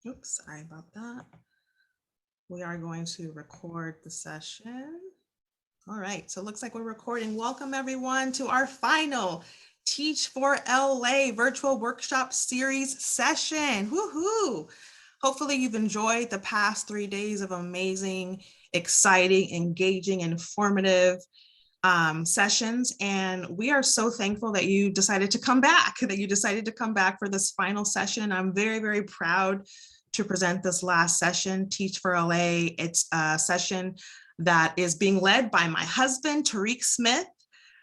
Oops, sorry about that. We are going to record the session. All right, so it looks like we're recording. Welcome everyone to our final Teach for LA virtual workshop series session. Woohoo! Hopefully you've enjoyed the past 3 days of amazing, exciting, engaging, informative sessions. And we are so thankful that you decided to come back, for this final session. I'm very, very proud to present this last session, Teach for LA. It's a session that is being led by my husband, Tariq Smith.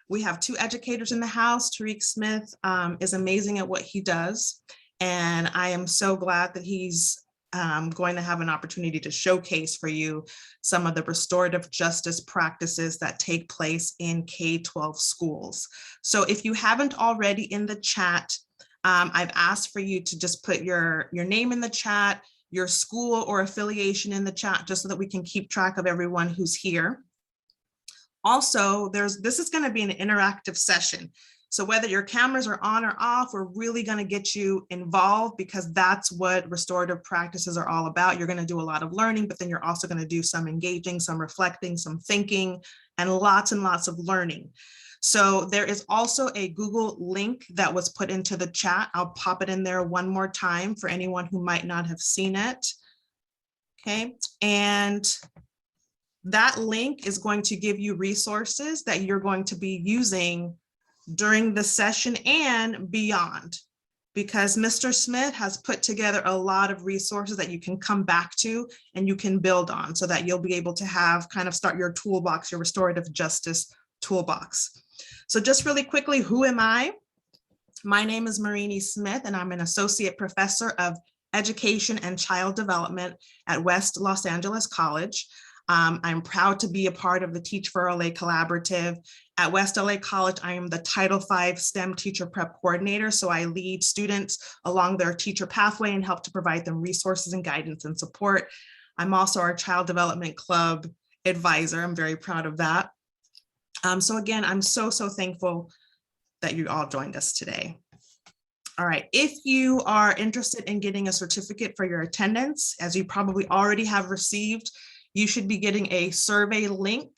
We have 2 educators in the house. Tariq Smith is amazing at what he does. And I am so glad that he's going to have an opportunity to showcase for you some of the restorative justice practices that take place in K-12 schools. So if you haven't already in the chat, I've asked for you to just put your name in the chat, your school or affiliation in the chat, just so that we can keep track of everyone who's here. Also, this is going to be an interactive session. So whether your cameras are on or off, we're really going to get you involved, because that's what restorative practices are all about. You're going to do a lot of learning, but then you're also going to do some engaging, some reflecting, some thinking, and lots of learning. So there is also a Google link that was put into the chat. I'll pop it in there one more time for anyone who might not have seen it. Okay, and that link is going to give you resources that you're going to be using during the session and beyond, because Mr. Smith has put together a lot of resources that you can come back to and you can build on, so that you'll be able to have start your toolbox, your restorative justice toolbox. So just really quickly, who am I? My name is Marini Smith, and I'm an associate professor of education and child development at West Los Angeles College. I'm proud to be a part of the Teach for LA collaborative. At West LA College, I am the Title V STEM teacher prep coordinator. So I lead students along their teacher pathway and help to provide them resources and guidance and support. I'm also our child development club advisor. I'm very proud of that. So again, I'm so thankful that you all joined us today. All right, if you are interested in getting a certificate for your attendance, as you probably already have received, you should be getting a survey link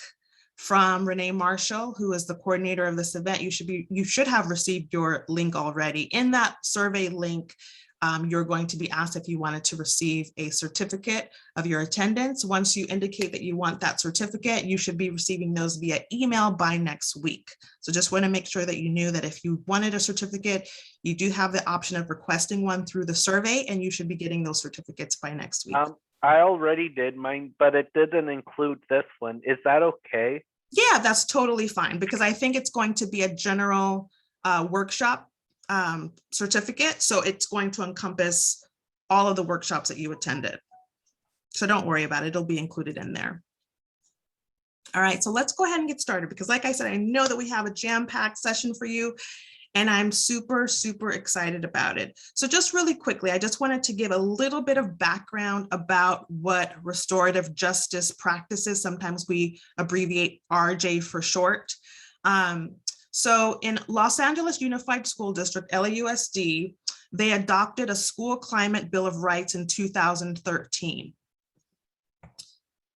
from Renee Marshall, who is the coordinator of this event. You should have received your link already. In that survey link, you're going to be asked if you wanted to receive a certificate of your attendance. Once you indicate that you want that certificate, you should be receiving those via email by next week. So just want to make sure that you knew that if you wanted a certificate, you do have the option of requesting one through the survey, and you should be getting those certificates by next week. I already did mine, but it didn't include this one. Is that okay? Yeah, that's totally fine, because I think it's going to be a general workshop certificate. So it's going to encompass all of the workshops that you attended. So don't worry about it. It'll be included in there. All right, so let's go ahead and get started, because like I said, I know that we have a jam-packed session for you, and I'm super excited about it. So just really quickly, I just wanted to give a little bit of background about what restorative justice practices. Sometimes we abbreviate RJ for short. So in Los Angeles Unified School District, LAUSD, they adopted a school climate bill of rights in 2013.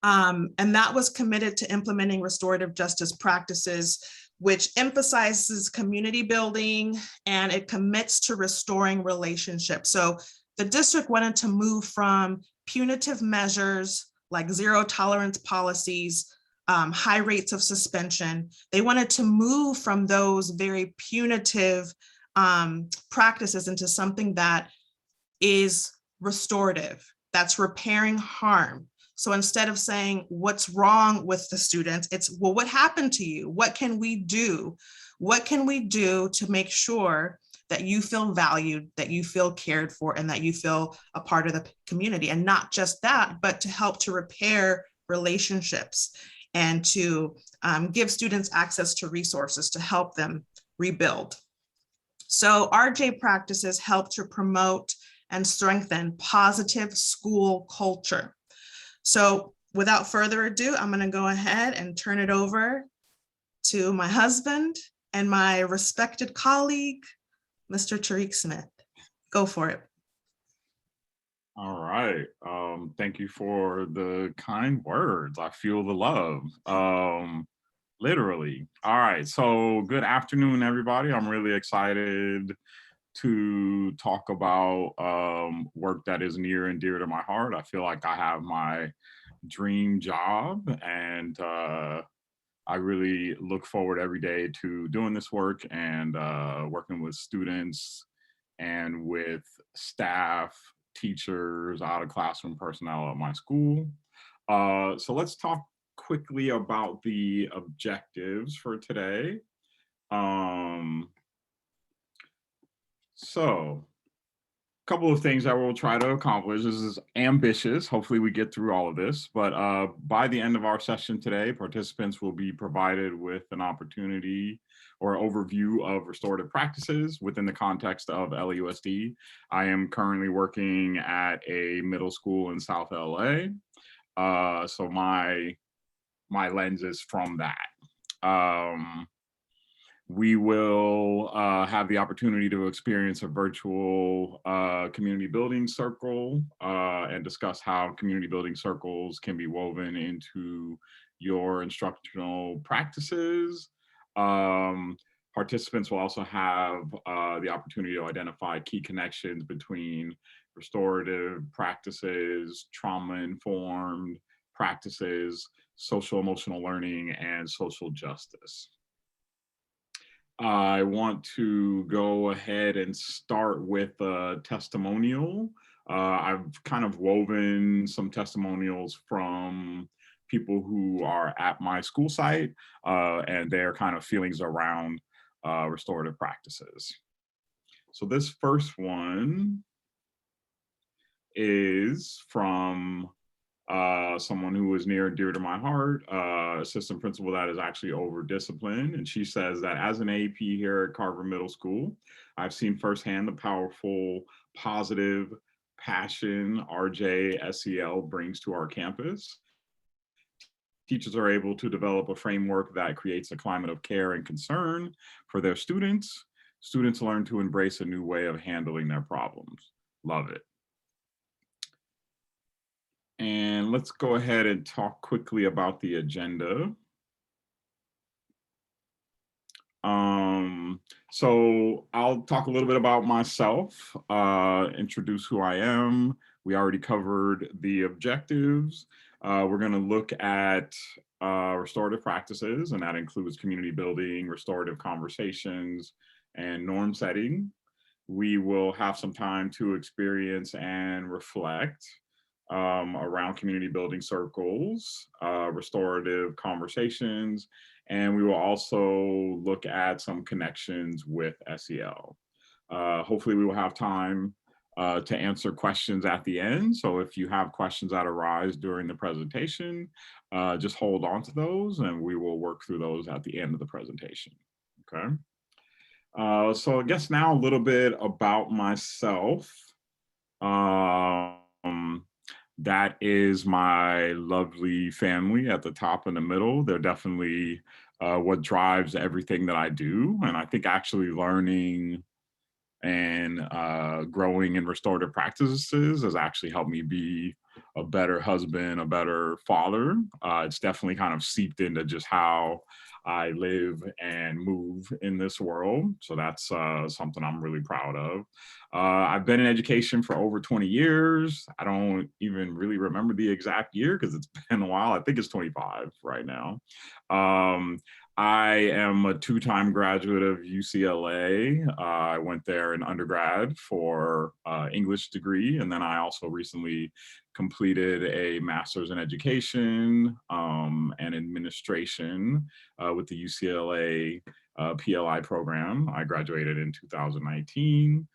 And that was committed to implementing restorative justice practices, which emphasizes community building, and it commits to restoring relationships. So the district wanted to move from punitive measures like zero tolerance policies, high rates of suspension. They wanted to move from those very punitive practices into something that is restorative, that's repairing harm. So instead of saying what's wrong with the students, it's, well, what happened to you? What can we do? What can we do to make sure that you feel valued, that you feel cared for, and that you feel a part of the community? And not just that, but to help to repair relationships and to give students access to resources to help them rebuild. So RJ practices help to promote and strengthen positive school culture. So without further ado, I'm going to go ahead and turn it over to my husband and my respected colleague, Mr. Tariq Smith. Go for it. All right. Thank you for the kind words. I feel the love. Literally. All right. So, good afternoon, everybody. I'm really excited to talk about work that is near and dear to my heart. I feel like I have my dream job, and I really look forward every day to doing this work and working with students and with staff, teachers, out of classroom personnel at my school. So let's talk quickly about the objectives for today. Um, so couple of things that we'll try to accomplish. This is ambitious. Hopefully we get through all of this, but by the end of our session today, participants will be provided with an opportunity or overview of restorative practices within the context of LUSD. I am currently working at a middle school in South LA. So my lens is from that. We will have the opportunity to experience a virtual community building circle and discuss how community building circles can be woven into your instructional practices. Um, Participants will also have the opportunity to identify key connections between restorative practices, trauma-informed practices, social emotional learning, and social justice. I want to go ahead and start with a testimonial. I've kind of woven some testimonials from people who are at my school site and their kind of feelings around restorative practices. So this first one is from someone who is near and dear to my heart, assistant principal that is actually over discipline. And she says that as an AP here at Carver Middle School, I've seen firsthand the powerful, positive passion RJ SEL brings to our campus. Teachers are able to develop a framework that creates a climate of care and concern for their students. Students learn to embrace a new way of handling their problems. Love it. And let's go ahead and talk quickly about the agenda. So I'll talk a little bit about myself, introduce who I am. We already covered the objectives. We're going to look at restorative practices, and that includes community building, restorative conversations, and norm setting. We will have some time to experience and reflect around community building circles, restorative conversations, and we will also look at some connections with SEL. Hopefully we will have time to answer questions at the end. So if you have questions that arise during the presentation, just hold on to those and we will work through those at the end of the presentation, okay? So I guess now a little bit about myself. That is my lovely family at the top and the middle. They're definitely what drives everything that I do. And I think actually learning and growing in restorative practices has actually helped me be a better husband, a better father. It's definitely kind of seeped into just how I live and move in this world. So that's something I'm really proud of. I've been in education for over 20 years. I don't even really remember the exact year because it's been a while. I think it's 25 right now. I am a two-time graduate of UCLA. I went there in undergrad for English degree, and then I also recently completed a master's in education and administration with the UCLA PLI program. I graduated in 2019.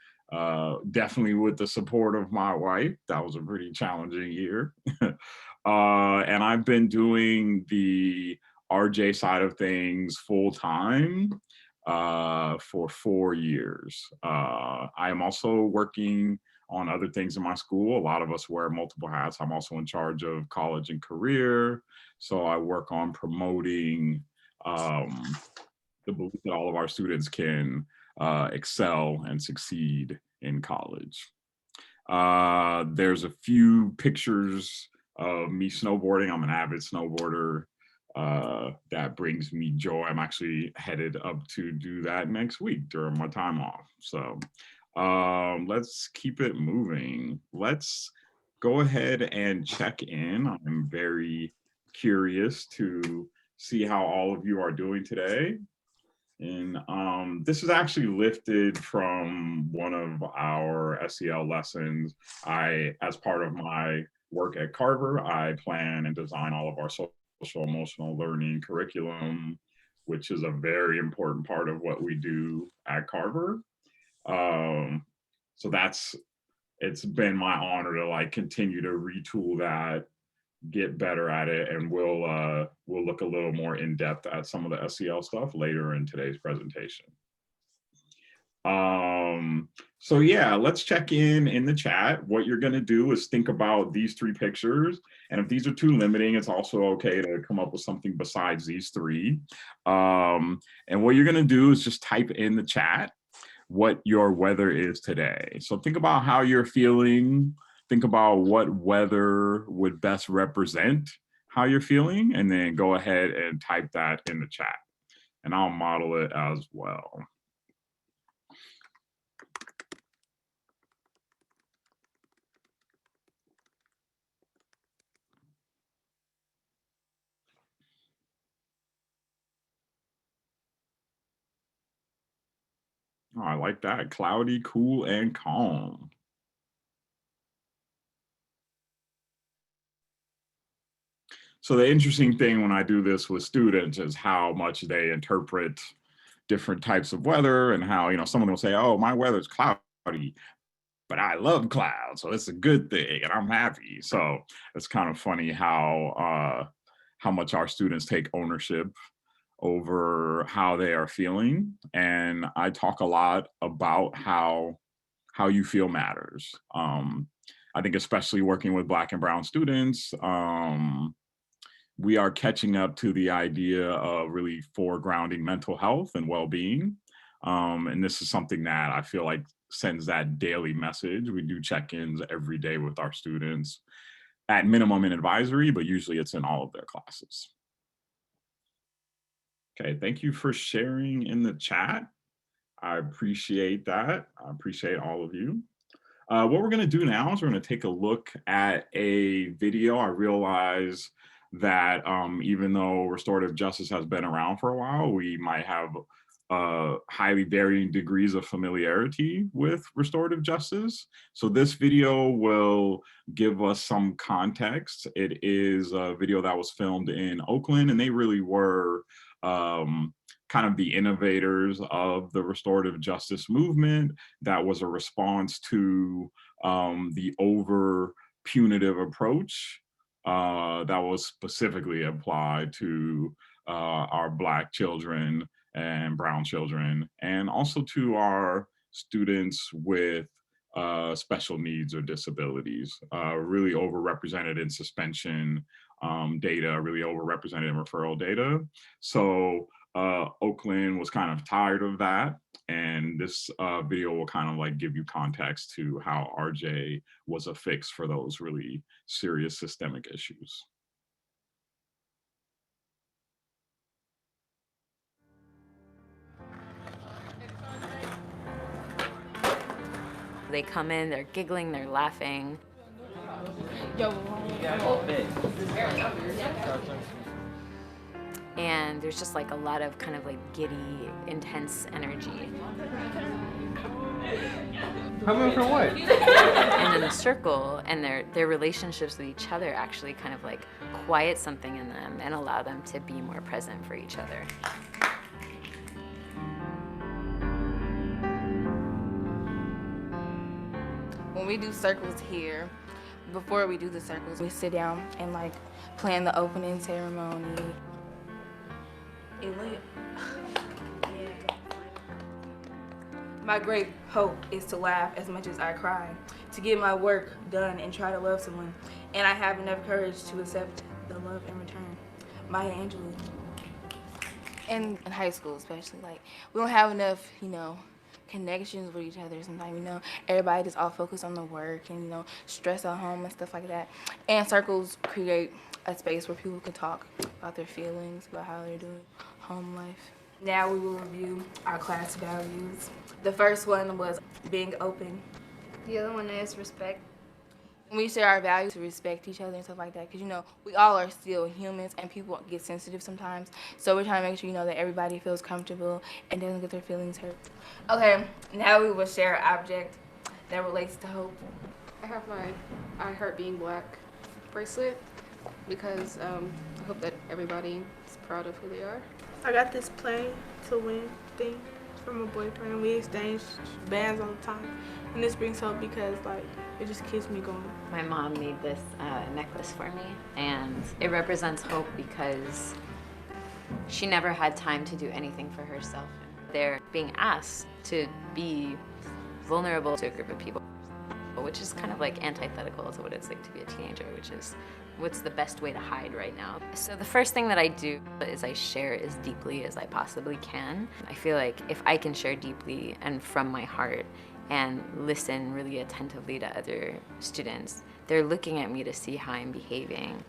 Definitely with the support of my wife. That was a pretty challenging year. And I've been doing the RJ side of things full time for 4 years. I am also working on other things in my school. A lot of us wear multiple hats. I'm also in charge of college and career. So I work on promoting the belief that all of our students can excel and succeed in college. There's a few pictures of me snowboarding. I'm an avid snowboarder. That brings me joy. I'm actually headed up to do that next week during my time off. So let's keep it moving. Let's go ahead and check in. I'm very curious to see how all of you are doing today. And this is actually lifted from one of our SEL lessons. As part of my work at Carver, I plan and design all of our social emotional learning curriculum, which is a very important part of what we do at Carver. So it's been my honor to like continue to retool that, get better at it, and we'll look a little more in depth at some of the SEL stuff later in today's presentation. So yeah, let's check in the chat. What you're gonna do is think about these 3 pictures, and if these are too limiting, it's also okay to come up with something besides these 3. And what you're gonna do is just type in the chat what your weather is today. So think about how you're feeling. Think about what weather would best represent how you're feeling, and then go ahead and type that in the chat. And I'll model it as well. Oh, I like that. Cloudy, cool, and calm. So the interesting thing when I do this with students is how much they interpret different types of weather, and how, you know, someone will say, oh, my weather's cloudy, but I love clouds, so it's a good thing and I'm happy. So it's kind of funny how much our students take ownership over how they are feeling. And I talk a lot about how you feel matters. I think especially working with Black and Brown students, we are catching up to the idea of really foregrounding mental health and well-being. And this is something that I feel like sends that daily message. We do check-ins every day with our students, at minimum in advisory, but usually it's in all of their classes. Okay, thank you for sharing in the chat. I appreciate that. I appreciate all of you. What we're gonna do now is we're gonna take a look at a video. I realize that even though restorative justice has been around for a while, we might have highly varying degrees of familiarity with restorative justice. So this video will give us some context. It is a video that was filmed in Oakland, and they really were kind of the innovators of the restorative justice movement. That was a response to the over punitive approach that was specifically applied to our Black children and Brown children, and also to our students with special needs or disabilities, really overrepresented in suspension data, really overrepresented in referral data. So Oakland was kind of tired of that, and this video will kind of like give you context to how RJ was a fix for those really serious systemic issues. They come in, they're giggling, they're laughing. And there's just like a lot of kind of like giddy, intense energy. Coming from what? And in the circle and their relationships with each other actually kind of like quiet something in them and allow them to be more present for each other. When we do circles here, before we do the circles, we sit down and like plan the opening ceremony. My great hope is to laugh as much as I cry, to get my work done and try to love someone. And I have enough courage to accept the love in return. Maya Angelou. And in high school especially, like we don't have enough, connections with each other. Sometimes, everybody just all focused on the work and, stress at home and stuff like that. And circles create a space where people can talk about their feelings, about how they're doing home life. Now we will review our class values. The first one was being open. The other one is respect. We share our values to respect each other and stuff like that, because we all are still humans and people get sensitive sometimes. So we're trying to make sure that everybody feels comfortable and doesn't get their feelings hurt. Okay, now we will share an object that relates to hope. I have my I Heart Being Black bracelet because I hope that everybody is proud of who they are. I got this play to win thing from a boyfriend. We exchange bands all the time. And this brings hope because it just keeps me going. My mom made this necklace for me, and it represents hope because she never had time to do anything for herself. They're being asked to be vulnerable to a group of people, which is kind of antithetical to what it's like to be a teenager, which is what's the best way to hide right now. So the first thing that I do is I share as deeply as I possibly can. I feel like if I can share deeply and from my heart and listen really attentively to other students, they're looking at me to see how I'm behaving.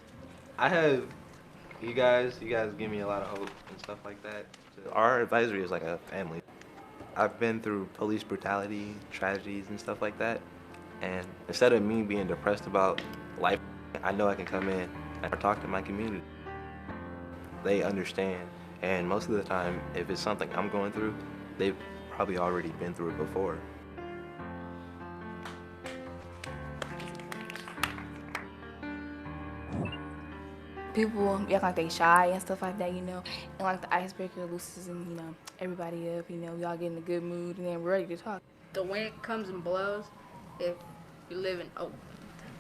I have you guys give me a lot of hope and stuff like that. Our advisory is like a family. I've been through police brutality, tragedies and stuff like that, and instead of me being depressed about life, I know I can come in and talk to my community. They understand, and most of the time, if it's something I'm going through, they've probably already been through it before. People act like they shy and stuff like that, and the icebreaker loosens and everybody up, we all get in a good mood and then we're ready to talk. The wind comes and blows if you live in Oak.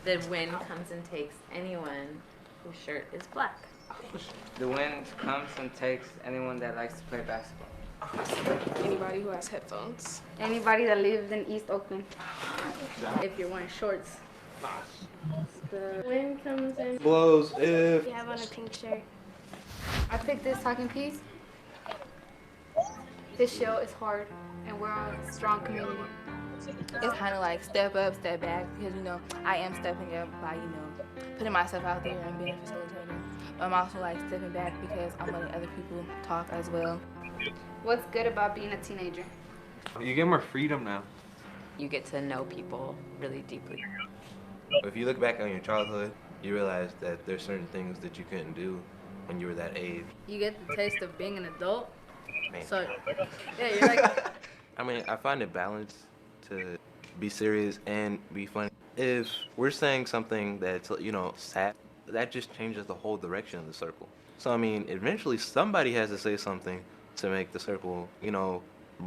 The wind comes and takes anyone whose shirt is black. The wind comes and takes anyone that likes to play basketball. Anybody who has headphones. Anybody that lives in East Oakland. If you're wearing shorts. The wind comes and Blows if you have on a pink shirt. I picked this talking piece. This show is hard, and we're a strong community. It's kind of like step up, step back, because I am stepping up by putting myself out there and being a facilitator. But I'm also stepping back because I'm letting other people talk as well. What's good about being a teenager? You get more freedom now. You get to know people really deeply. If you look back on your childhood, you realize that there's certain things that you couldn't do when you were that age. You get the taste of being an adult. Man. So, yeah, you're like... I mean, I find it balanced to be serious and be funny. If we're saying something that's, sad, that just changes the whole direction of the circle. So, I mean, eventually somebody has to say something to make the circle,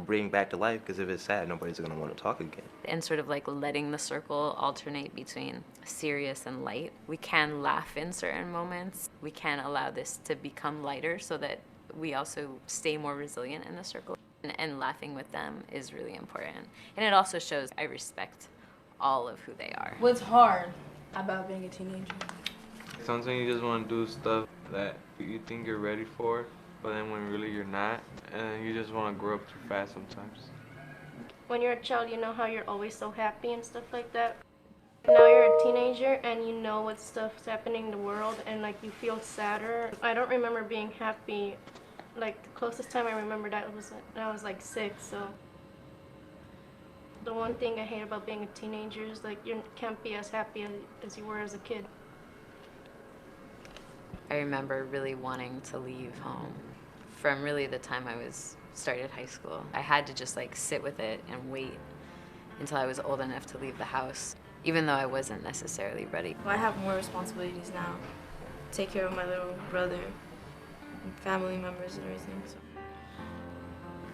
bring back to life, because if it's sad, nobody's going to want to talk again. And sort of letting the circle alternate between serious and light. We can laugh in certain moments. We can allow this to become lighter so that we also stay more resilient in the circle. And laughing with them is really important. And it also shows I respect all of who they are. What's hard about being a teenager? Sometimes you just want to do stuff that you think you're ready for, but then when really you're not, and you just want to grow up too fast sometimes. When you're a child, you know how you're always so happy and stuff like that. Now you're a teenager and you know what stuff's happening in the world and you feel sadder. I don't remember being happy. The closest time I remember that was when I was 6, so. The one thing I hate about being a teenager is you can't be as happy as you were as a kid. I remember really wanting to leave home from really the time I started high school. I had to just sit with it and wait until I was old enough to leave the house, even though I wasn't necessarily ready. I have more responsibilities now. Take care of my little brother and family members and everything, so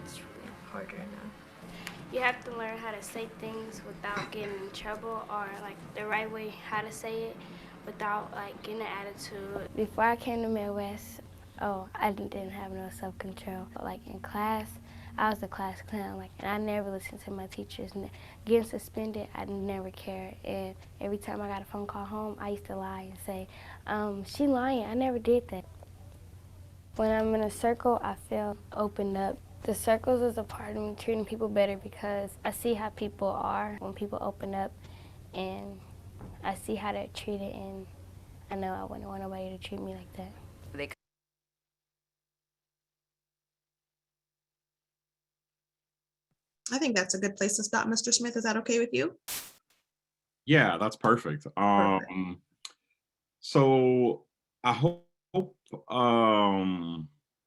it's really harder now. You have to learn how to say things without getting in trouble, or the right way how to say it without getting an attitude. Before I came to Midwest, I didn't have no self-control. In class, I was a class clown, and I never listened to my teachers. Getting suspended, I never cared. And every time I got a phone call home, I used to lie and say, she lying, I never did that. When I'm in a circle, I feel opened up. The circles is a part of me treating people better because I see how people are when people open up, and I see how they're treated, and I know I wouldn't want nobody to treat me like that. I think that's a good place to stop, Mr. Smith. Is that okay with you? Yeah, that's perfect. Perfect. So I hope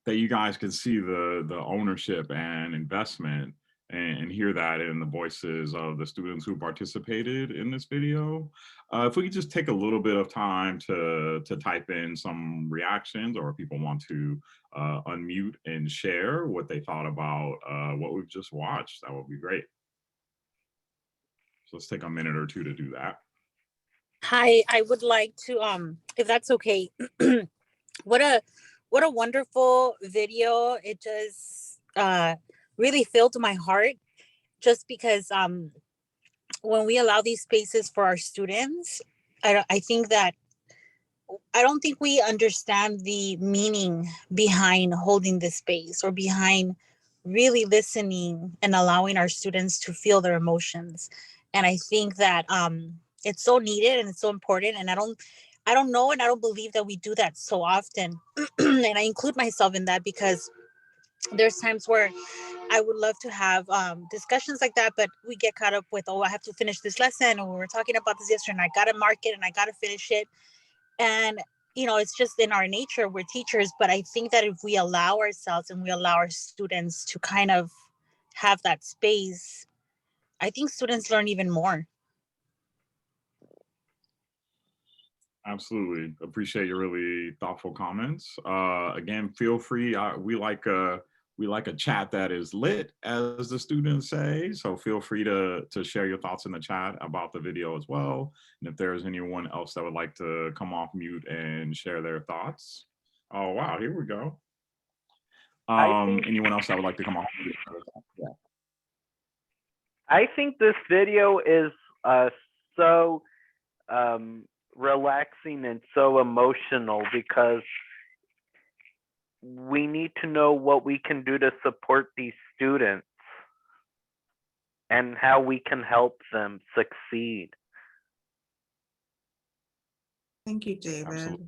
that you guys can see the ownership and investment and hear that in the voices of the students who participated in this video. If we could just take a little bit of time to type in some reactions, or if people want to unmute and share what they thought about what we've just watched, that would be great. So let's take a minute or two to do that. Hi, I would like to, if that's okay, what a wonderful video. It just really filled my heart, just because when we allow these spaces for our students, I think that I don't think we understand the meaning behind holding this space, or behind really listening and allowing our students to feel their emotions. And I think that it's so needed and it's so important. And I don't know, and I don't believe that we do that so often. And I include myself in that, because there's times where I would love to have discussions like that, but we get caught up with, oh, I have to finish this lesson, or we were talking about this yesterday, and I gotta mark it and I gotta finish it. And it's just in our nature, we're teachers. But I think that if we allow ourselves and we allow our students to kind of have that space, I think students learn even more. Absolutely. Appreciate your really thoughtful comments. Again, feel free. We like a chat that is lit, as the students say. So feel free to share your thoughts in the chat about the video as well. And if there's anyone else that would like to come off mute and share their thoughts. Oh, wow. Here we go. Anyone else that would like to come off mute? Yeah. I think this video is so relaxing and so emotional, because we need to know what we can do to support these students and how we can help them succeed. Thank you, David.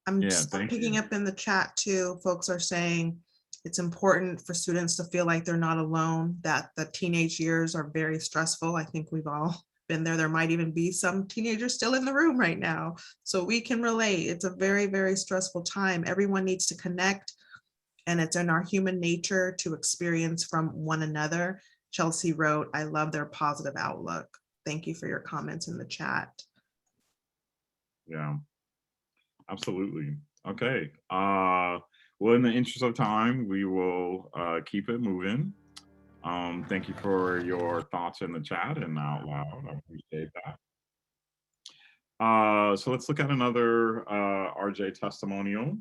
Absolutely. I'm picking up in the chat too. Folks are saying it's important for students to feel like they're not alone, that the teenage years are very stressful. I think we've all been there. There might even be some teenagers still in the room right now. So we can relate. It's a very, very stressful time. Everyone needs to connect, and it's in our human nature to experience from one another. Chelsea wrote, I love their positive outlook. Thank you for your comments in the chat. Yeah, absolutely. Okay. Well, in the interest of time, we will keep it moving. Thank you for your thoughts in the chat and out loud. I appreciate that. So let's look at another RJ testimonial.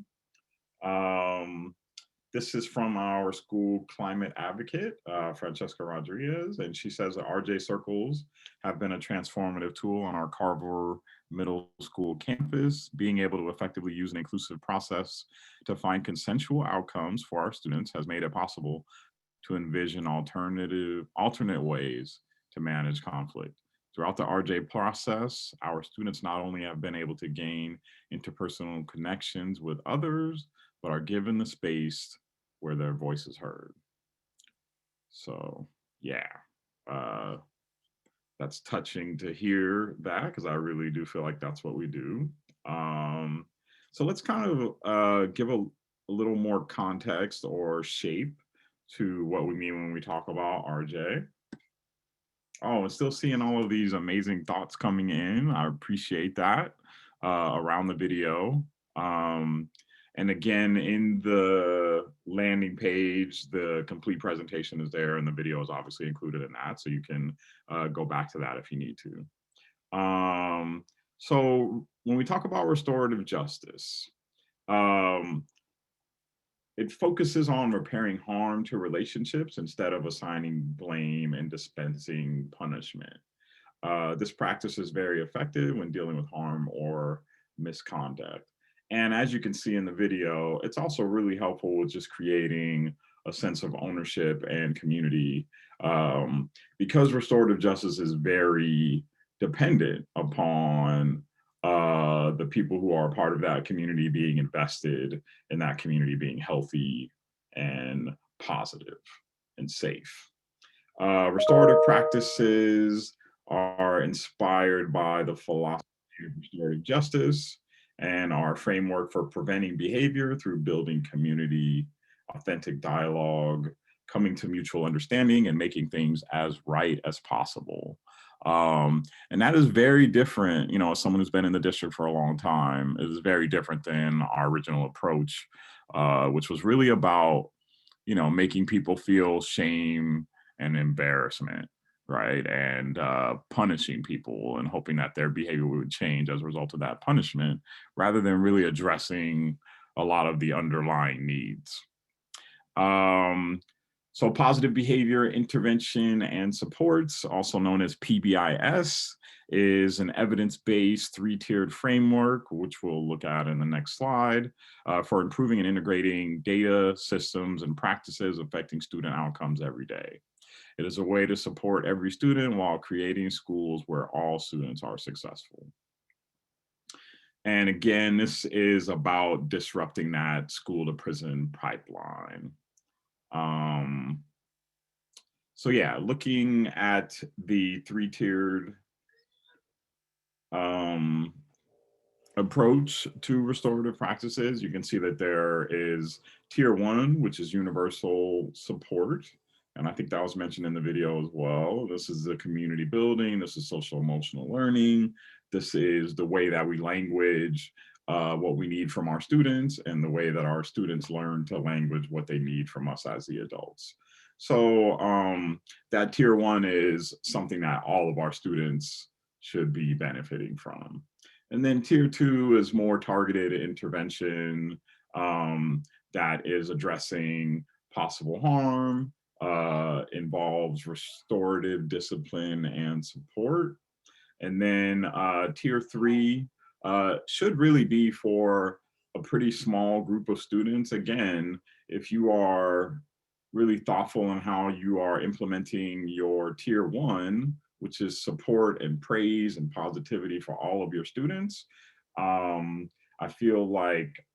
This is from our school climate advocate, Francesca Rodriguez, and she says that RJ circles have been a transformative tool on our Carver Middle School campus. Being able to effectively use an inclusive process to find consensual outcomes for our students has made it possible to envision alternate ways to manage conflict. Throughout the RJ process, our students not only have been able to gain interpersonal connections with others, but are given the space where their voice is heard. So yeah, that's touching to hear that, because I really do feel like that's what we do. So let's kind of give a little more context or shape to what we mean when we talk about RJ. Oh, and still seeing all of these amazing thoughts coming in. I appreciate that around the video. And again, in the landing page, the complete presentation is there, and the video is obviously included in that. So you can go back to that if you need to. So when we talk about restorative justice, it focuses on repairing harm to relationships instead of assigning blame and dispensing punishment. This practice is very effective when dealing with harm or misconduct. And as you can see in the video, it's also really helpful with just creating a sense of ownership and community, because restorative justice is very dependent upon the people who are part of that community being invested in that community being healthy and positive and safe. Restorative practices are inspired by the philosophy of restorative justice and our framework for preventing behavior through building community, authentic dialogue, coming to mutual understanding, and making things as right as possible. And that is very different, you know, as someone who's been in the district for a long time, it is very different than our original approach, which was really about, you know, making people feel shame and embarrassment, right? And punishing people and hoping that their behavior would change as a result of that punishment, rather than really addressing a lot of the underlying needs. So positive behavior intervention and supports, also known as PBIS, is an evidence-based 3-tiered framework, which we'll look at in the next slide, for improving and integrating data, systems, and practices affecting student outcomes every day. It is a way to support every student while creating schools where all students are successful. And again, this is about disrupting that school to prison pipeline. So yeah, looking at the 3-tiered approach to restorative practices, you can see that there is tier 1, which is universal support. And I think that was mentioned in the video as well. This is the community building. This is social emotional learning. This is the way that we language what we need from our students and the way that our students learn to language what they need from us as the adults. So that tier 1 is something that all of our students should be benefiting from. And then tier 2 is more targeted intervention that is addressing possible harm, involves restorative discipline and support. And then tier 3 should really be for a pretty small group of students. Again, if you are really thoughtful in how you are implementing your tier 1, which is support and praise and positivity for all of your students, I feel like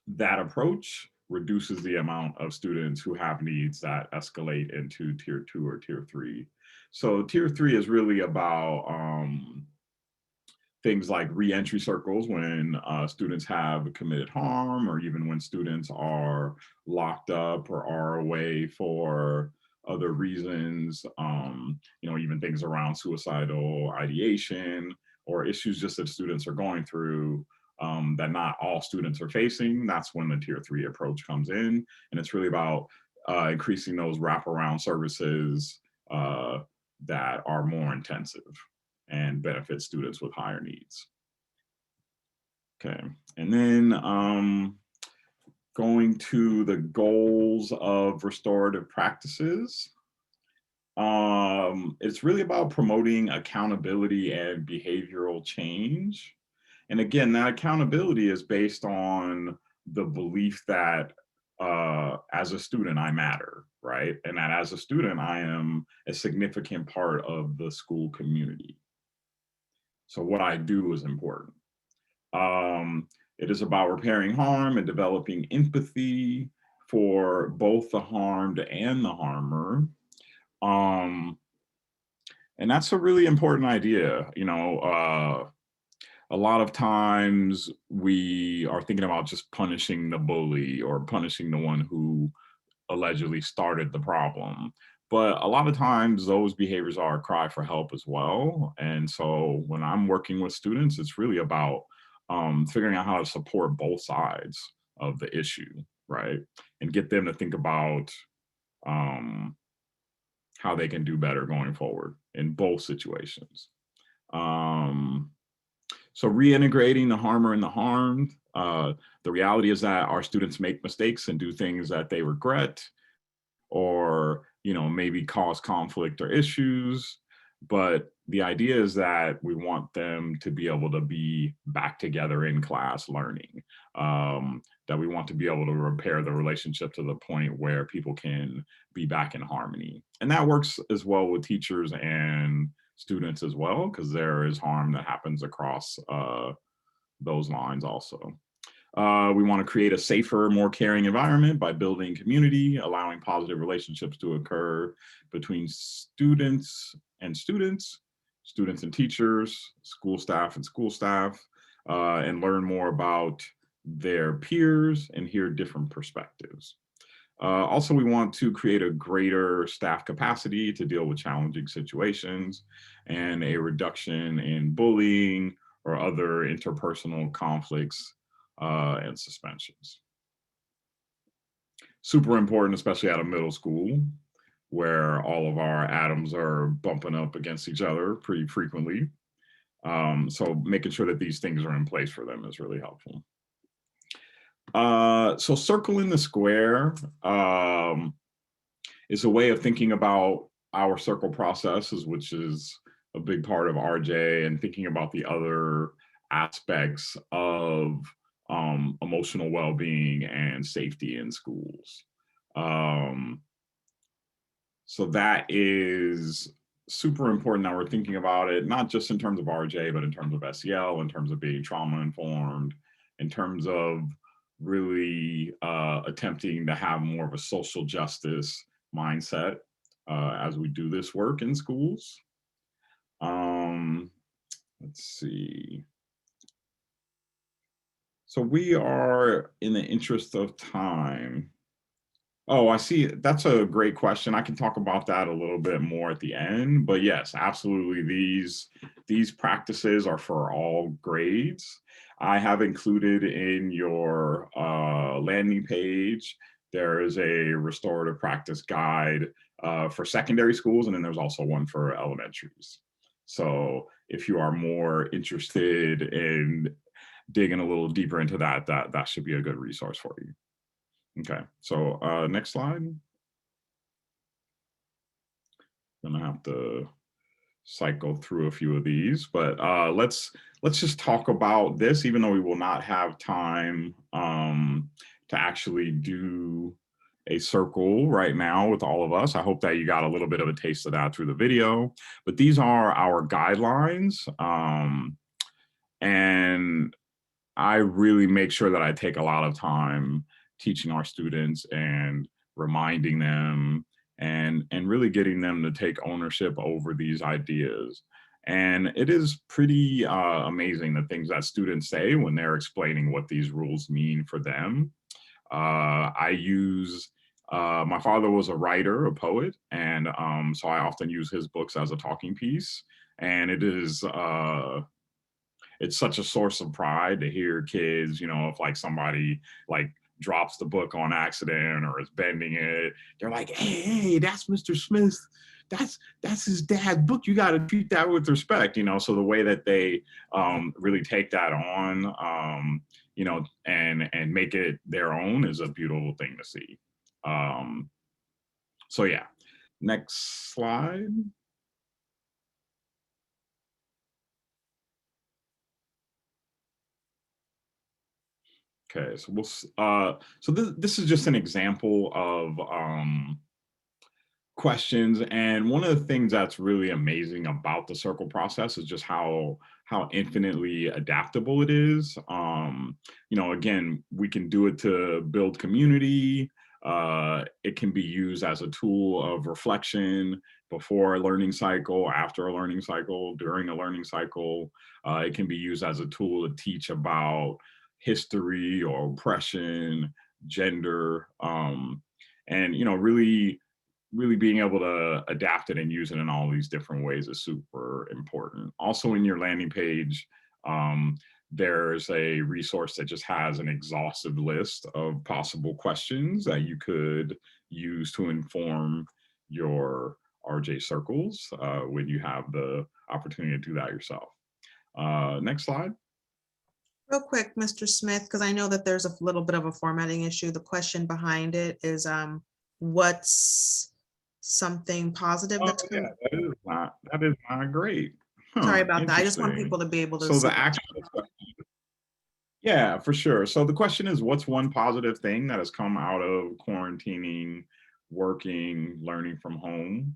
that approach reduces the amount of students who have needs that escalate into tier 2 or tier 3. So tier 3 is really about things like re-entry circles when students have committed harm, or even when students are locked up or are away for other reasons, you know, even things around suicidal ideation or issues just that students are going through that not all students are facing. That's when the tier 3 approach comes in. And it's really about increasing those wraparound services that are more intensive and benefit students with higher needs. Okay, and then going to the goals of restorative practices. It's really about promoting accountability and behavioral change. And again, that accountability is based on the belief that as a student, I matter, right? And that as a student, I am a significant part of the school community. So what I do is important. It is about repairing harm and developing empathy for both the harmed and the harmer. And that's a really important idea. You know, a lot of times we are thinking about just punishing the bully or punishing the one who allegedly started the problem. But a lot of times those behaviors are a cry for help as well. And so when I'm working with students, it's really about figuring out how to support both sides of the issue, right? And get them to think about how they can do better going forward in both situations. So reintegrating the harmer and the harmed. The reality is that our students make mistakes and do things that they regret, or, you know, maybe cause conflict or issues. But the idea is that we want them to be able to be back together in class learning, that we want to be able to repair the relationship to the point where people can be back in harmony. And that works as well with teachers and students as well, because there is harm that happens across those lines also. We want to create a safer, more caring environment by building community, allowing positive relationships to occur between students and students, students and teachers, school staff and school staff, and learn more about their peers and hear different perspectives. Also, we want to create a greater staff capacity to deal with challenging situations and a reduction in bullying or other interpersonal conflicts and suspensions. Super important, especially out of middle school, where all of our atoms are bumping up against each other pretty frequently. So making sure that these things are in place for them is really helpful. So circling the square is a way of thinking about our circle processes, which is a big part of RJ, and thinking about the other aspects of emotional well-being and safety in schools. So that is super important that we're thinking about it, not just in terms of RJ, but in terms of SEL, in terms of being trauma informed, in terms of really attempting to have more of a social justice mindset as we do this work in schools. Let's see. So we are, in the interest of time. Oh, I see. That's a great question. I can talk about that a little bit more at the end, but yes, absolutely. These practices are for all grades. I have included in your landing page, there is a restorative practice guide for secondary schools, and then there's also one for elementaries. So if you are more interested in digging a little deeper into that, that should be a good resource for you. Okay, so next slide. Gonna have to cycle through a few of these, but let's just talk about this, even though we will not have time to actually do a circle right now with all of us. I hope that you got a little bit of a taste of that through the video, but these are our guidelines. And I really make sure that I take a lot of time teaching our students and reminding them and really getting them to take ownership over these ideas. And it is pretty amazing the things that students say when they're explaining what these rules mean for them. I use, my father was a writer, a poet, and so I often use his books as a talking piece. And it is, it's such a source of pride to hear kids, you know, if like somebody like drops the book on accident or is bending it, they're like, hey, that's Mr. Smith. That's his dad's book. You got to treat that with respect, you know. So the way that they really take that on, you know, and make it their own is a beautiful thing to see. So yeah, next slide. Okay, so we'll, so this is just an example of questions, and one of the things that's really amazing about the circle process is just how infinitely adaptable it is. You know, again, we can do it to build community. It can be used as a tool of reflection before a learning cycle, after a learning cycle, during a learning cycle. It can be used as a tool to teach about history or oppression, gender, and you know, really being able to adapt it and use it in all these different ways is super important. Also in your landing page, there's a resource that just has an exhaustive list of possible questions that you could use to inform your RJ circles when you have the opportunity to do that yourself. Next slide. Real quick, Mr. Smith, because I know that there's a little bit of a formatting issue. The question behind it is what's something positive Oh that's yeah, that is not great. sorry Huh, about that. I just want interesting. people to be able to So see. the actual yeah, for sure. So the question is, what's one positive thing that has come out of quarantining, working, learning from home?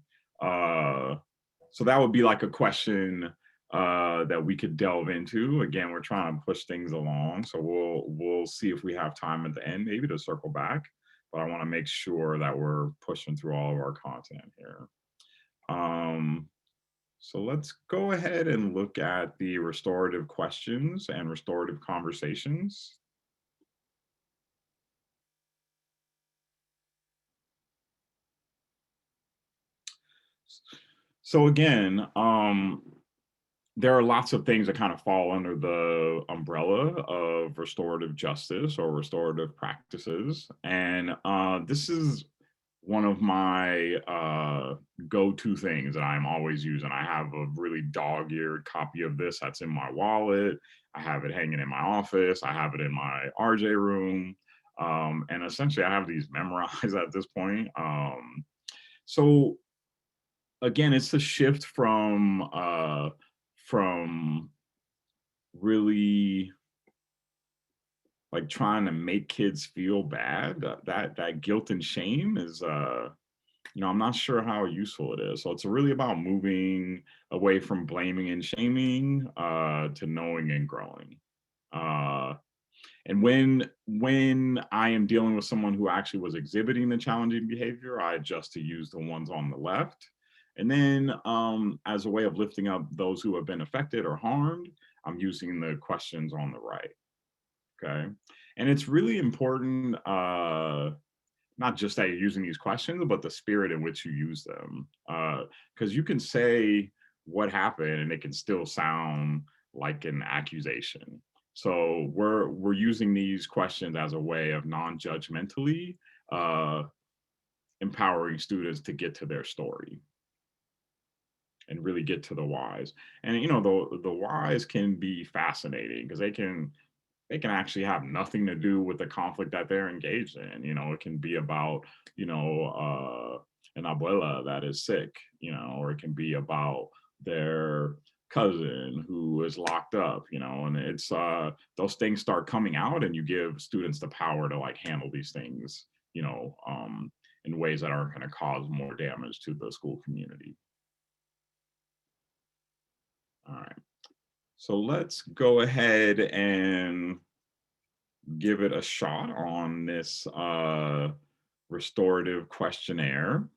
So that would be like a question that we could delve into. Again, we're trying to push things along, so we'll see if we have time at the end, maybe to circle back. But I want to make sure that we're pushing through all of our content here. So let's go ahead and look at the restorative questions and restorative conversations. So again, there are lots of things that kind of fall under the umbrella of restorative justice or restorative practices. And this is one of my go-to things that I'm always using. I have a really dog-eared copy of this that's in my wallet. I have it hanging in my office. I have it in my RJ room. And essentially I have these memorized at this point. So again, it's the shift from really like trying to make kids feel bad. That guilt and shame is I'm not sure how useful it is. So it's really about moving away from blaming and shaming to knowing and growing. And when I am dealing with someone who actually was exhibiting the challenging behavior, I adjust to use the ones on the left. And then as a way of lifting up those who have been affected or harmed, I'm using the questions on the right. Okay. And it's really important, not just that you're using these questions, but the spirit in which you use them. Because you can say what happened and it can still sound like an accusation. So we're using these questions as a way of non-judgmentally empowering students to get to their story and really get to the whys. And the whys can be fascinating because they can actually have nothing to do with the conflict that they're engaged in. It can be about an abuela that is sick, or it can be about their cousin who is locked up, and it's those things start coming out, and you give students the power to like handle these things, in ways that aren't going to cause more damage to the school community. All right, so let's go ahead and give it a shot on this restorative questionnaire.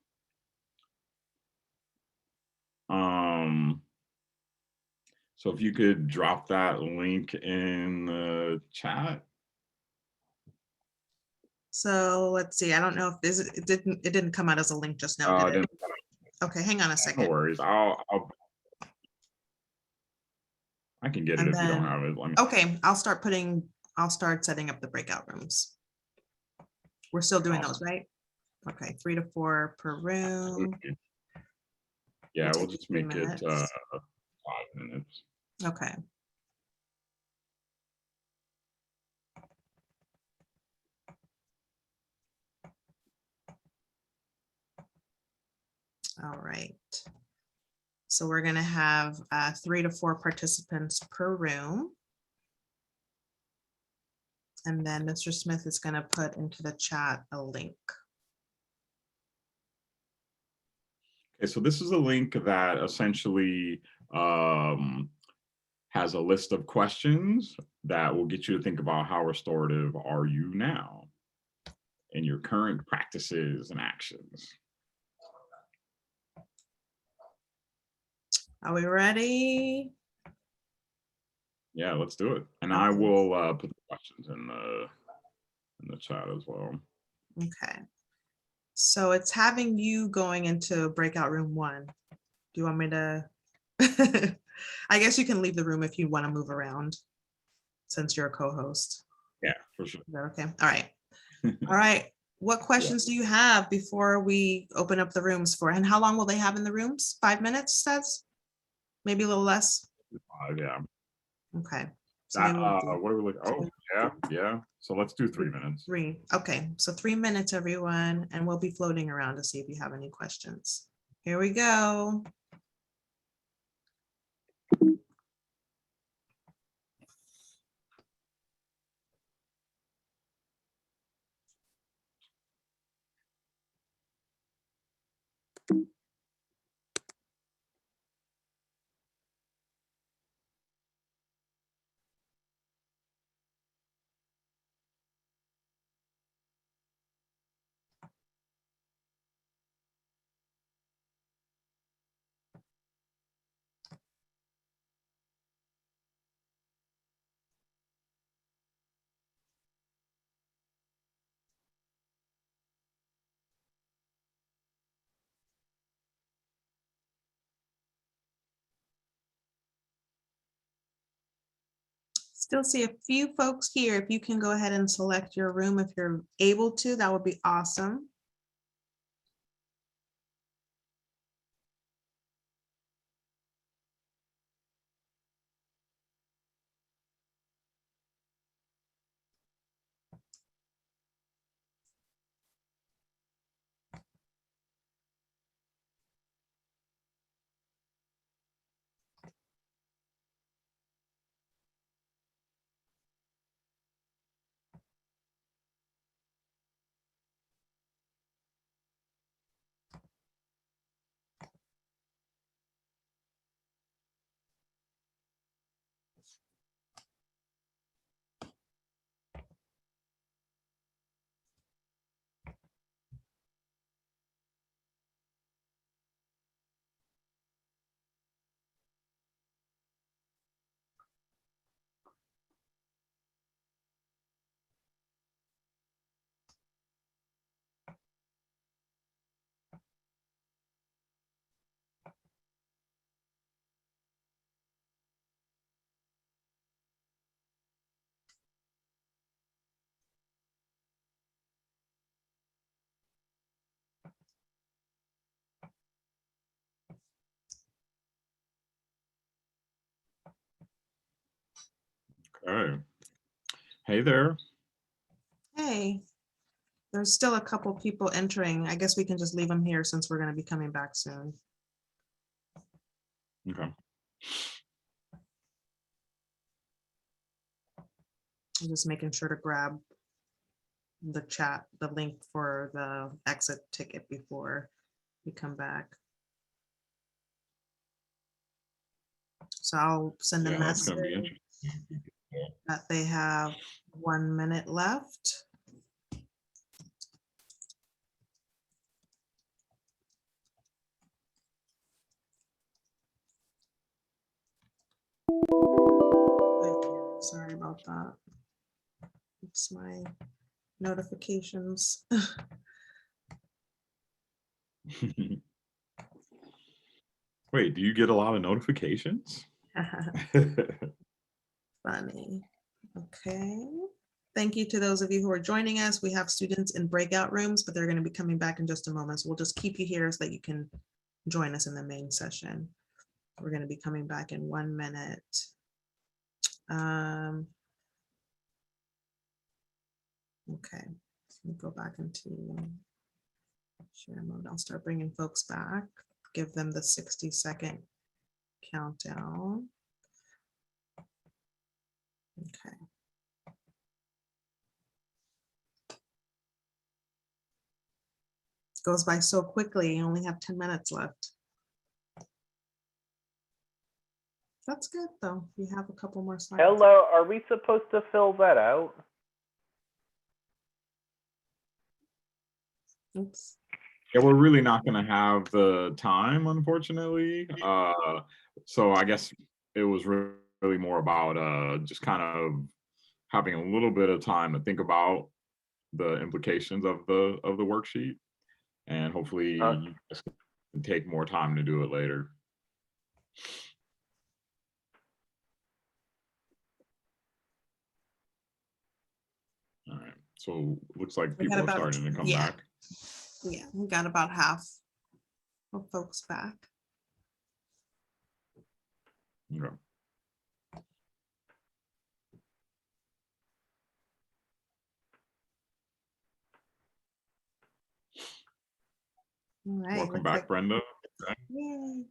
So if you could drop that link in the chat. So let's see. I don't know if it didn't come out as a link just now, did it? Okay, hang on a second. No worries. I can get it if you don't have it. Okay, I'll start setting up the breakout rooms. We're still doing those, right? Okay, 3 to 4 per room. Yeah, we'll just make it 5 minutes. Okay. All right. So we're going to have 3 to 4 participants per room. And then Mr. Smith is going to put into the chat a link. Okay, so this is a link that essentially has a list of questions that will get you to think about how restorative are you now in your current practices and actions. Are we ready? Yeah, let's do it. And I will put the questions in the chat as well. Okay. So it's having you going into breakout room 1. Do you want me to? I guess you can leave the room if you want to move around since you're a co-host. Yeah, for sure. Is that okay? All right. All right. What questions do you have before we open up the rooms for? And how long will they have in the rooms? 5 minutes, says? Maybe a little less? 5, yeah. Okay. So maybe we'll do what are we looking? Oh, yeah. So let's do 3 minutes. 3. Okay, so 3 minutes, everyone, and we'll be floating around to see if you have any questions. Here we go. Still see a few folks here. If you can go ahead and select your room if you're able to, that would be awesome. Okay. Hey there. Hey, there's still a couple people entering. I guess we can just leave them here since we're going to be coming back soon. Okay. I'm just making sure to grab the chat, the link for the exit ticket before we come back. So I'll send a Yeah, that's message gonna be interesting. that they have 1 minute left. Sorry about that. It's my notifications. Wait, do you get a lot of notifications? Funny. Okay. Thank you to those of you who are joining us. We have students in breakout rooms, but they're going to be coming back in just a moment. So we'll just keep you here so that you can join us in the main session. We're going to be coming back in 1 minute. Okay, let me go back into share mode. I'll start bringing folks back, give them the 60-second countdown. Okay. It goes by so quickly, you only have 10 minutes left. That's good though. We have a couple more slides. Hello, are we supposed to fill that out? Oops. Yeah, we're really not going to have the time, unfortunately. So I guess it was really more about just kind of having a little bit of time to think about the implications of the worksheet, and hopefully you guys can take more time to do it later. All right. So looks like people are starting to come back. Yeah, we got about half of folks back. Okay. All right. Welcome looks back, like- Brenda. Yay.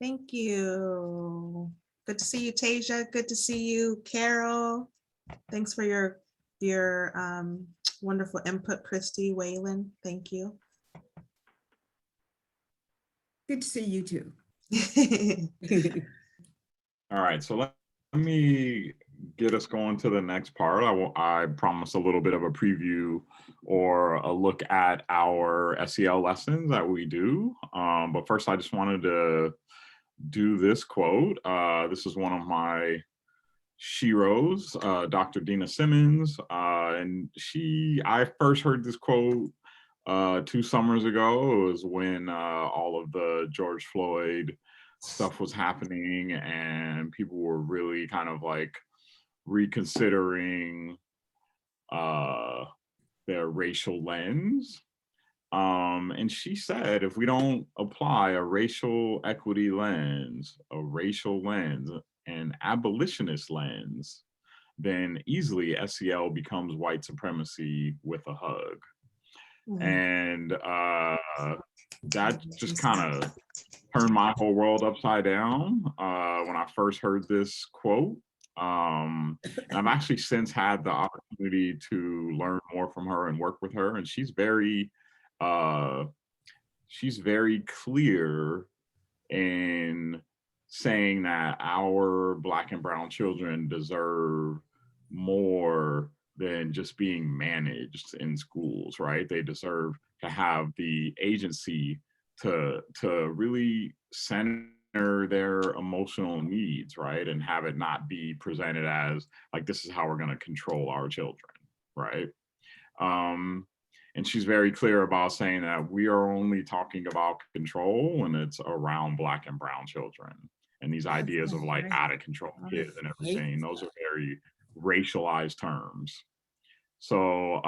Thank you. Good to see you, Tasia. Good to see you, Carol. Thanks for your wonderful input, Christy, Waylon. Thank you. Good to see you too. All right, so let me get us going to the next part. I promised a little bit of a preview or a look at our SEL lessons that we do. But first, I just wanted to do this quote. This is one of my sheroes, Dr. Dina Simmons. And I first heard this quote 2 summers ago. It was when all of the George Floyd stuff was happening and people were really kind of like reconsidering their racial lens. And she said, if we don't apply a racial equity lens, a racial lens, an abolitionist lens, then easily SEL becomes white supremacy with a hug. And that just kind of turned my whole world upside down when I first heard this quote. And I've actually since had the opportunity to learn more from her and work with her, and she's very clear in saying that our Black and brown children deserve more than just being managed in schools, right? They deserve to have the agency to really center their emotional needs, right? And have it not be presented as like, this is how we're going to control our children, right? And she's very clear about saying that we are only talking about control when it's around Black and brown children. And these ideas of like out of control kids and everything, those are very racialized terms. So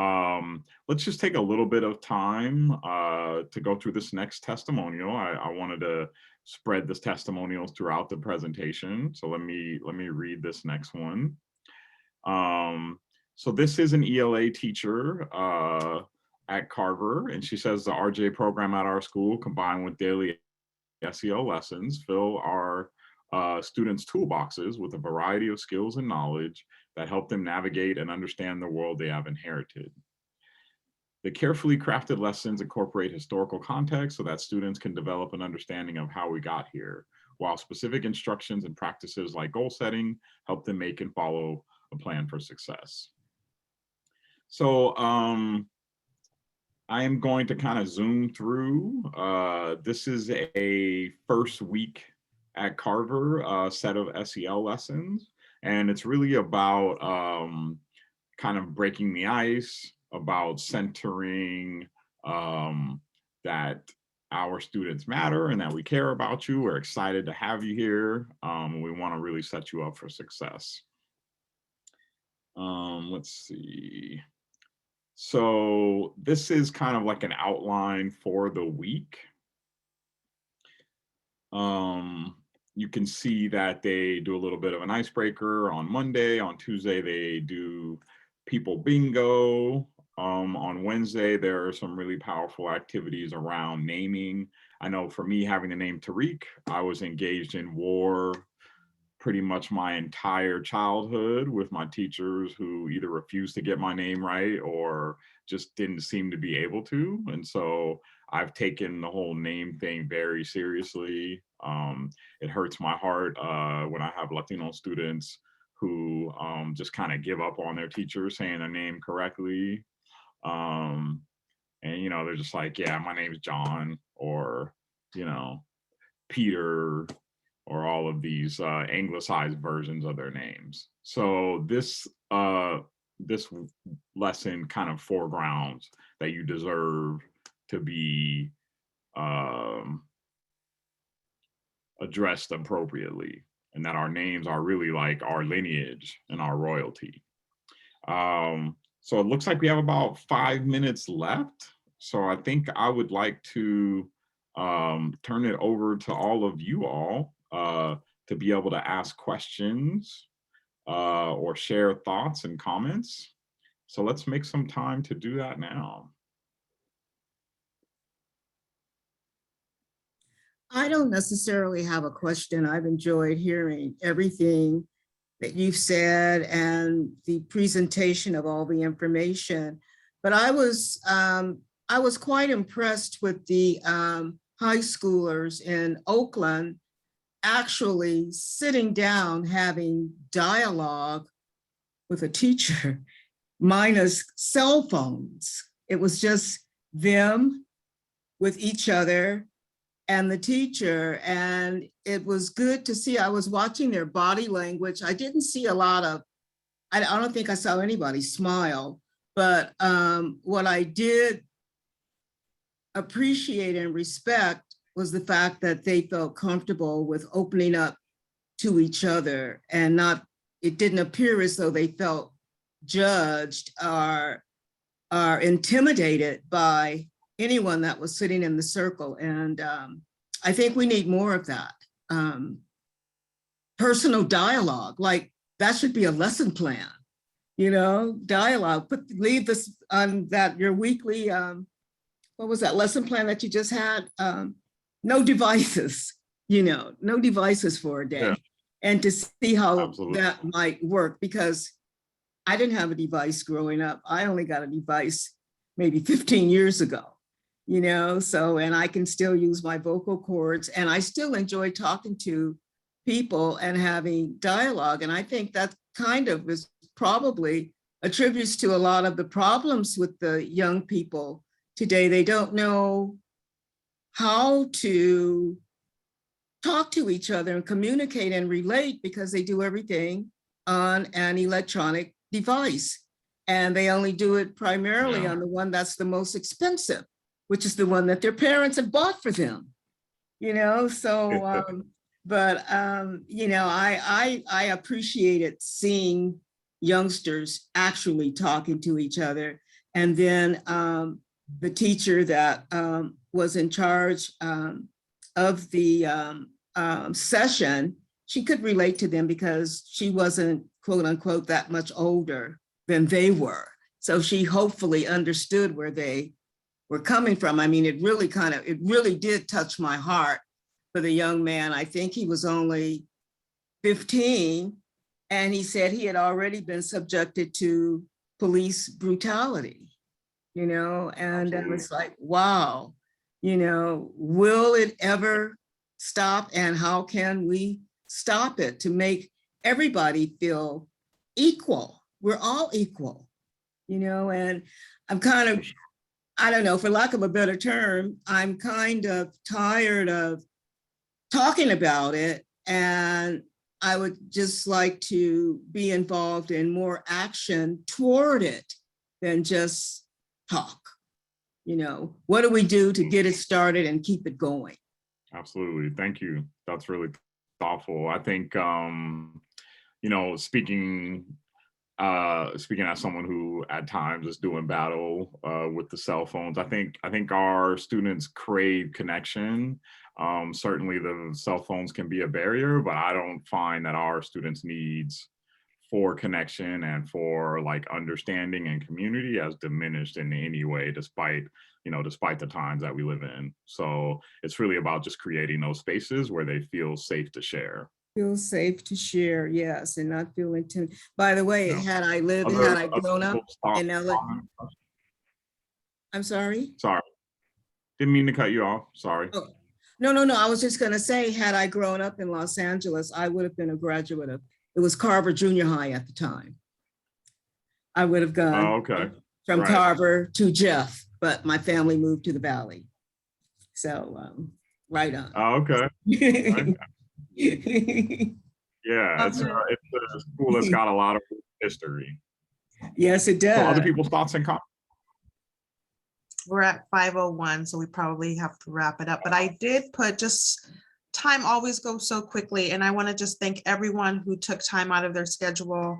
let's just take a little bit of time to go through this next testimonial. I wanted to spread this testimonials throughout the presentation. So let me read this next one. So this is an ELA teacher at Carver, and she says the RJ program at our school combined with daily SEL lessons fill our students' toolboxes with a variety of skills and knowledge that help them navigate and understand the world they have inherited. The carefully crafted lessons incorporate historical context so that students can develop an understanding of how we got here, while specific instructions and practices like goal setting help them make and follow a plan for success. So I am going to kind of zoom through. This is a first week at Carver set of SEL lessons. And it's really about kind of breaking the ice, about centering that our students matter and that we care about you. We're excited to have you here. We want to really set you up for success. Let's see. So this is kind of like an outline for the week. You can see that they do a little bit of an icebreaker on Monday. On Tuesday, they do people bingo. On Wednesday, there are some really powerful activities around naming. I know for me, having the name Tariq, I was engaged in war pretty much my entire childhood with my teachers who either refused to get my name right or just didn't seem to be able to. And so I've taken the whole name thing very seriously. It hurts my heart when I have Latino students who just kind of give up on their teacher saying their name correctly. And, you know, they're just like, yeah, my name is John, or, you know, Peter, or all of these anglicized versions of their names. So this lesson kind of foregrounds that you deserve to be addressed appropriately, and that our names are really like our lineage and our royalty. So it looks like we have about 5 minutes left. So I think I would like to turn it over to all of you all to be able to ask questions or share thoughts and comments. So let's make some time to do that now. I don't necessarily have a question. I've enjoyed hearing everything that you've said and the presentation of all the information. But I was quite impressed with the high schoolers in Oakland actually sitting down, having dialogue with a teacher, minus cell phones. It was just them with each other and the teacher. And it was good to see. I was watching their body language. I didn't see a lot of, I don't think I saw anybody smile, but what I did appreciate and respect was the fact that they felt comfortable with opening up to each other and not, it didn't appear as though they felt judged or intimidated by anyone that was sitting in the circle. And I think we need more of that. Personal dialogue, like that should be a lesson plan, you know, dialogue, leave this on that, your weekly, what was that lesson plan that you just had? No devices, you know, no devices for a day. Yeah. And to see how Absolutely. That might work, because I didn't have a device growing up. I only got a device maybe 15 years ago, you know, so, and I can still use my vocal cords and I still enjoy talking to people and having dialogue. And I think that kind of is probably attributes to a lot of the problems with the young people today. They don't know how to talk to each other and communicate and relate because they do everything on an electronic device. And they only do it primarily on the one that's the most expensive, which is the one that their parents have bought for them, you know? So, you know, I appreciated seeing youngsters actually talking to each other. And then the teacher that was in charge of the session, she could relate to them because she wasn't, quote unquote, that much older than they were. So she hopefully understood where they were coming from. I mean, it really did touch my heart for the young man. I think he was only 15, and he said he had already been subjected to police brutality, you know, and it was like, wow, you know, will it ever stop, and how can we stop it to make everybody feel equal? We're all equal, you know, and I'm kind of, I don't know, for lack of a better term, I'm kind of tired of talking about it, and I would just like to be involved in more action toward it than just talk. You know, what do we do to get it started and keep it going? Absolutely. Thank you. That's really thoughtful. I think, you know, speaking as someone who at times is doing battle with the cell phones, I think our students crave connection. Certainly the cell phones can be a barrier, but I don't find that our students' needs for connection and for like understanding and community has diminished in any way, despite the times that we live in. So it's really about just creating those spaces where they feel safe to share. Feel safe to share, yes, and not feel intimidated. By the way, had I grown up in LA. I'm sorry? Sorry. Didn't mean to cut you off, sorry. Oh, no. I was just gonna say, had I grown up in Los Angeles, I would have been a graduate of, it was Carver Junior High at the time. I would have gone from Carver to Jeff, but my family moved to the Valley. So right on. Oh, okay. Yeah, it's a school that's got a lot of history. Yes, it does. So other people's thoughts and comments? We're at 5:01, so we probably have to wrap it up. But I did put, just time always goes so quickly, and I want to just thank everyone who took time out of their schedule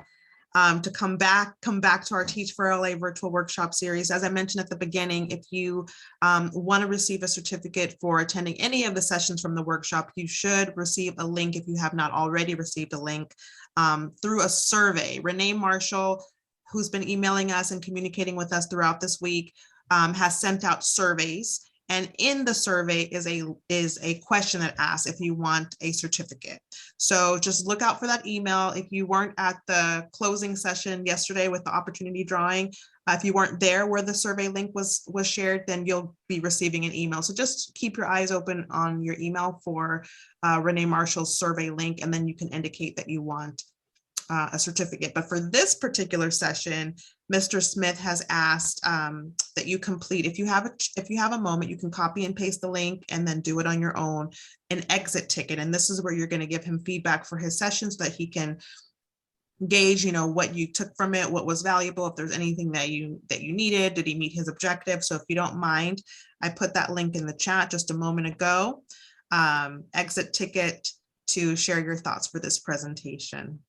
to come back to our Teach for LA virtual workshop series. As I mentioned at the beginning, if you want to receive a certificate for attending any of the sessions from the workshop, you should receive a link, if you have not already received a link, through a survey. Renee Marshall, who's been emailing us and communicating with us throughout this week, has sent out surveys. And in the survey is a question that asks if you want a certificate. So just look out for that email. If you weren't at the closing session yesterday with the opportunity drawing, if you weren't there where the survey link was shared, then you'll be receiving an email. So just keep your eyes open on your email for Renee Marshall's survey link, and then you can indicate that you want a certificate. But for this particular session, Mr. Smith has asked that you complete, if you have a moment, you can copy and paste the link and then do it on your own, an exit ticket. And this is where you're going to give him feedback for his session so that he can gauge, what you took from it, what was valuable, if there's anything that you needed, did he meet his objective? So if you don't mind, I put that link in the chat just a moment ago. Exit ticket to share your thoughts for this presentation.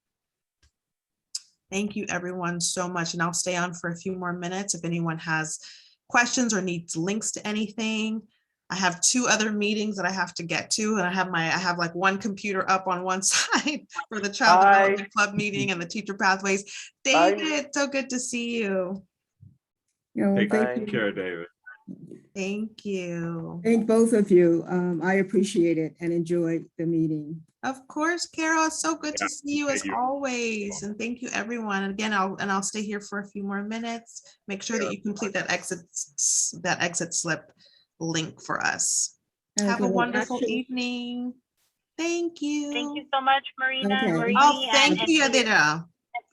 Thank you everyone so much. And I'll stay on for a few more minutes if anyone has questions or needs links to anything. I have 2 other meetings that I have to get to, and I have like one computer up on one side for the Child Development Club meeting and the Teacher Pathways. David, so good to see you. Take care, David. Thank you. Thank both of you. I appreciate it and enjoyed the meeting. Of course, Carol, it's so good to see you as always. And thank you everyone. And again, I'll stay here for a few more minutes. Make sure that you complete that exit slip link for us. Have a wonderful evening. Thank you. Thank you so much, Marina. Okay. Oh, thank you, Adira.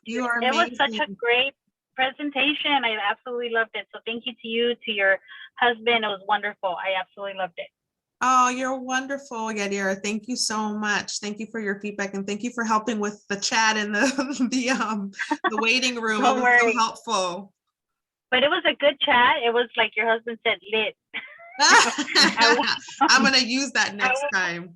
You are amazing. It was such a great presentation. I absolutely loved it. So thank you, to your husband. It was wonderful. I absolutely loved it. Oh, you're wonderful, Yadira. Thank you so much. Thank you for your feedback, and thank you for helping with the chat in the waiting room. Don't worry. So helpful. But it was a good chat. It was like your husband said, lit. I'm gonna use that next time.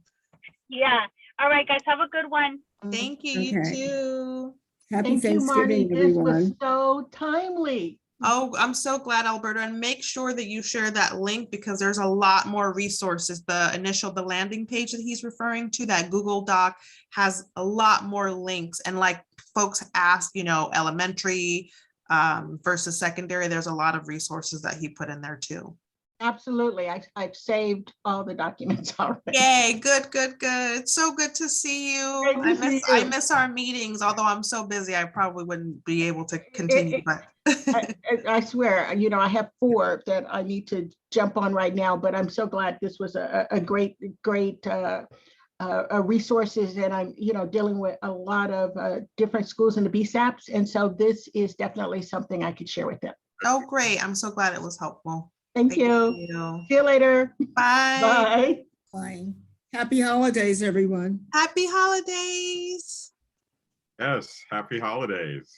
Yeah. All right, guys. Have a good one. Thank you. You too. Happy Thanksgiving, everyone. This was so timely. Oh, I'm so glad, Alberta. And make sure that you share that link, because there's a lot more resources. The landing page that he's referring to, that Google Doc, has a lot more links. And like folks asked, elementary versus secondary, there's a lot of resources that he put in there too. Absolutely. I've saved all the documents already. Yay, good. So good to see you. I miss our meetings, although I'm so busy, I probably wouldn't be able to continue. But I swear, I have 4 that I need to jump on right now, but I'm so glad this was a great resources, and I'm, dealing with a lot of different schools in the BSAPs. And so this is definitely something I could share with them. Oh, great. I'm so glad it was helpful. Thank you. See you later. Bye. Bye. Bye. Happy holidays, everyone. Happy holidays. Yes, happy holidays.